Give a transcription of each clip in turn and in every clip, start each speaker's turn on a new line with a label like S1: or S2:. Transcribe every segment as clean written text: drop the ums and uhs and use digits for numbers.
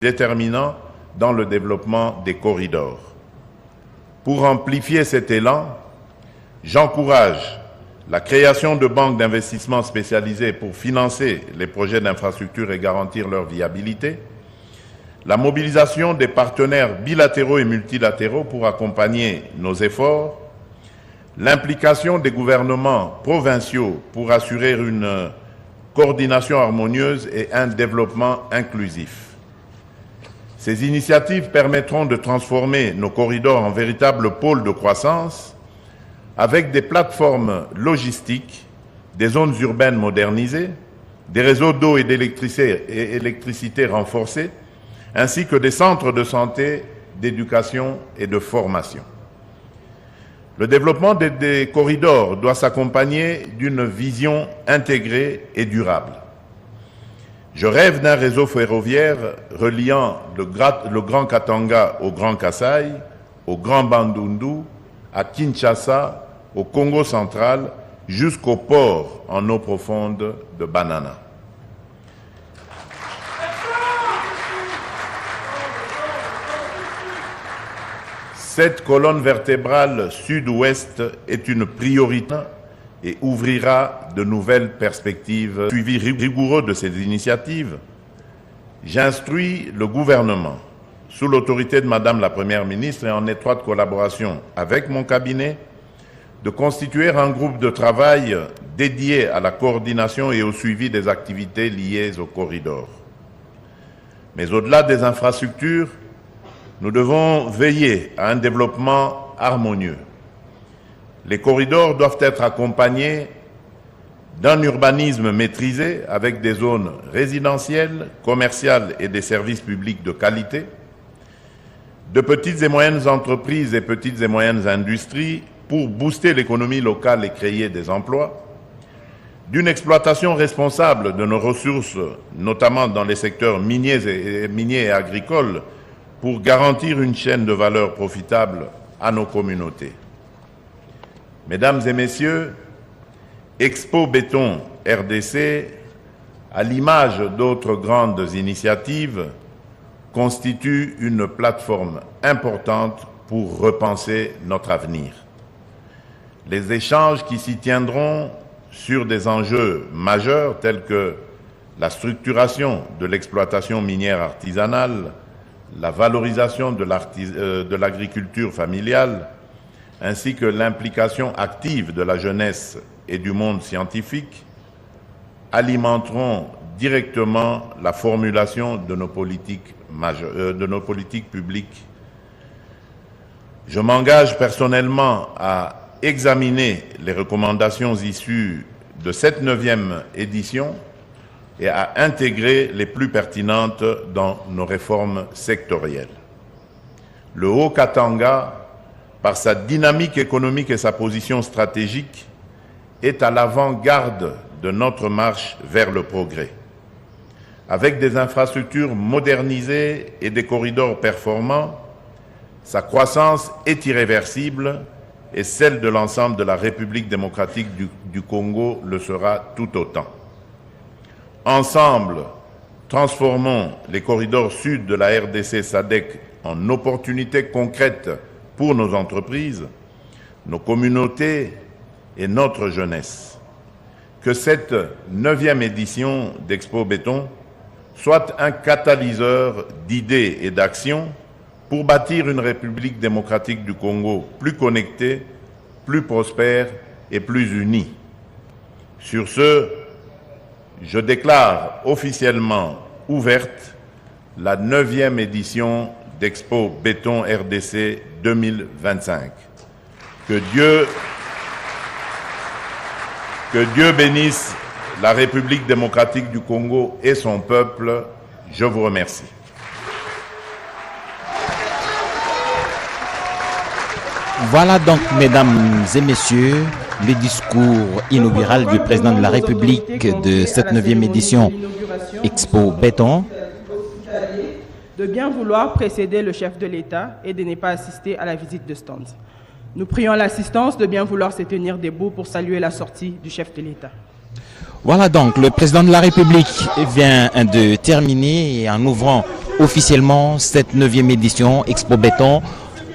S1: déterminant dans le développement des corridors. Pour amplifier cet élan, j'encourage la création de banques d'investissement spécialisées pour financer les projets d'infrastructure et garantir leur viabilité, la mobilisation des partenaires bilatéraux et multilatéraux pour accompagner nos efforts, l'implication des gouvernements provinciaux pour assurer une coordination harmonieuse et un développement inclusif. Ces initiatives permettront de transformer nos corridors en véritables pôles de croissance avec des plateformes logistiques, des zones urbaines modernisées, des réseaux d'eau et d'électricité renforcés, ainsi que des centres de santé, d'éducation et de formation. Le développement des corridors doit s'accompagner d'une vision intégrée et durable. Je rêve d'un réseau ferroviaire reliant le Grand Katanga au Grand Kasaï, au Grand Bandundu, à Kinshasa, au Congo central, jusqu'au port en eau profonde de Banana. Cette colonne vertébrale sud-ouest est une priorité et ouvrira de nouvelles perspectives. Suivi rigoureux de ces initiatives, j'instruis le gouvernement, sous l'autorité de Madame la Première ministre et en étroite collaboration avec mon cabinet, de constituer un groupe de travail dédié à la coordination et au suivi des activités liées au corridor. Mais au-delà des infrastructures, nous devons veiller à un développement harmonieux. Les corridors doivent être accompagnés d'un urbanisme maîtrisé avec des zones résidentielles, commerciales et des services publics de qualité, de petites et moyennes entreprises et petites et moyennes industries pour booster l'économie locale et créer des emplois, d'une exploitation responsable de nos ressources, notamment dans les secteurs miniers et agricoles, pour garantir une chaîne de valeur profitable à nos communautés. Mesdames et messieurs, Expo Béton RDC, à l'image d'autres grandes initiatives, constitue une plateforme importante pour repenser notre avenir. Les échanges qui s'y tiendront sur des enjeux majeurs tels que la structuration de l'exploitation minière artisanale, la valorisation de l'agriculture familiale, ainsi que l'implication active de la jeunesse et du monde scientifique, alimenteront directement la formulation de nos politiques publiques. Je m'engage personnellement à examiner les recommandations issues de cette 9e édition et à intégrer les plus pertinentes dans nos réformes sectorielles. Le Haut-Katanga, par sa dynamique économique et sa position stratégique, est à l'avant-garde de notre marche vers le progrès. Avec des infrastructures modernisées et des corridors performants, sa croissance est irréversible et celle de l'ensemble de la République démocratique du Congo le sera tout autant. Ensemble, transformons les corridors sud de la RDC SADC en opportunités concrètes pour nos entreprises, nos communautés et notre jeunesse. Que cette 9e édition d'Expo Béton soit un catalyseur d'idées et d'actions pour bâtir une République démocratique du Congo plus connectée, plus prospère et plus unie. Sur ce, je déclare officiellement ouverte la 9e édition d'Expo Béton RDC 2025. Que Dieu bénisse la République démocratique du Congo et son peuple. Je vous remercie.
S2: Voilà donc, mesdames et messieurs, le discours inaugural du président de la République de cette 9e édition Expo Béton.
S3: De bien vouloir précéder le chef de l'État et de ne pas assister à la visite de stand. Nous prions l'assistance de bien vouloir se tenir debout pour saluer la sortie du chef de l'État.
S2: Voilà donc, le président de la République vient de terminer et en ouvrant officiellement cette 9e édition Expo Béton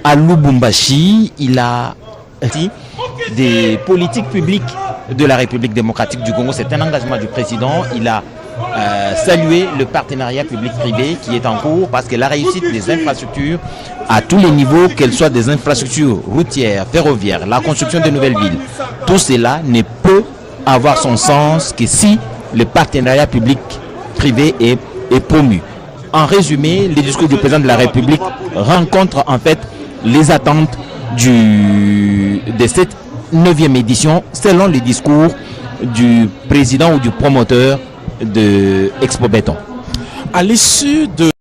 S2: à Lubumbashi. Il a dit des politiques publiques de la République démocratique du Congo. C'est un engagement du président. Il a salué le partenariat public-privé qui est en cours parce que la réussite des infrastructures à tous les niveaux, qu'elles soient des infrastructures routières, ferroviaires, la construction de nouvelles villes, tout cela ne peut avoir son sens que si le partenariat public-privé est promu. En résumé, le discours du président de la République rencontre en fait les attentes de cette 9e édition selon le discours du président ou du promoteur de Expo Béton.
S4: À l'issue de